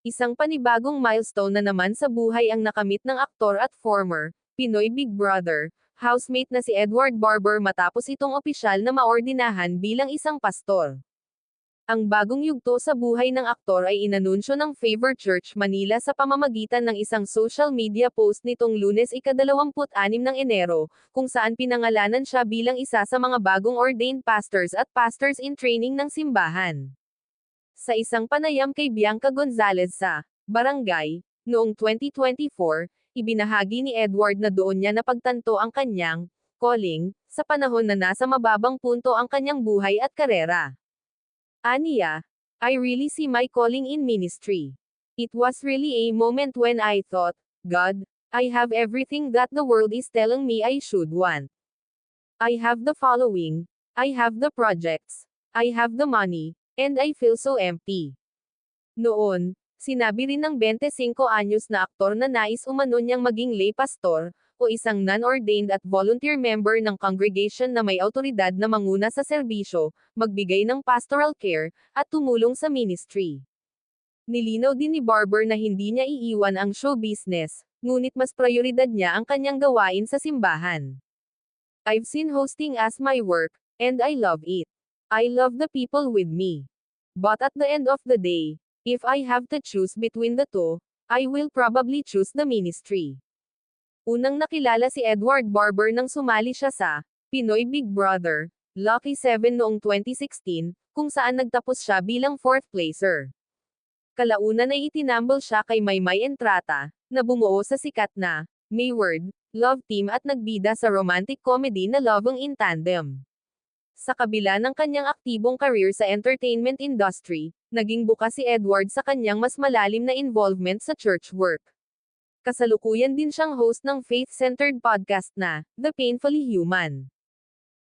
Isang panibagong milestone na naman sa buhay ang nakamit ng aktor at former Pinoy Big Brother housemate na si Edward Barber matapos itong opisyal na maordinahan bilang isang pastor. Ang bagong yugto sa buhay ng aktor ay inanunsyo ng Favor Church Manila sa pamamagitan ng isang social media post nitong Lunes ika-26 ng Enero, kung saan pinangalanan siya bilang isa sa mga bagong ordained pastors at pastors in training ng simbahan. Sa isang panayam kay Bianca Gonzalez sa Barangay, noong 2024, ibinahagi ni Edward na doon niya napagtanto ang kanyang calling, sa panahon na nasa mababang punto ang kanyang buhay at karera. Aniya, I really see my calling in ministry. It was really a moment when I thought, God, I have everything that the world is telling me I should want. I have the following, I have the projects, I have the money, and I feel so empty. Noon, sinabi rin ng 25 anyos na aktor na nais umano niyang maging lay pastor, o isang non-ordained at volunteer member ng congregation na may autoridad na manguna sa serbisyo, magbigay ng pastoral care, at tumulong sa ministry. Nilinaw din ni Barber na hindi niya iiwan ang show business, ngunit mas prioridad niya ang kanyang gawain sa simbahan. I've seen hosting as my work, and I love it. I love the people with me. But at the end of the day, if I have to choose between the two, I will probably choose the ministry. Unang nakilala si Edward Barber nang sumali siya sa Pinoy Big Brother, Lucky 7 noong 2016, kung saan nagtapos siya bilang 4th placer. Kalaunan ay itinambol siya kay Maymay Entrata, na bumuo sa sikat na Mayward Love Team at nagbida sa romantic comedy na Loving in Tandem. Sa kabila ng kanyang aktibong career sa entertainment industry, naging bukas si Edward sa kanyang mas malalim na involvement sa church work. Kasalukuyan din siyang host ng faith-centered podcast na The Painfully Human.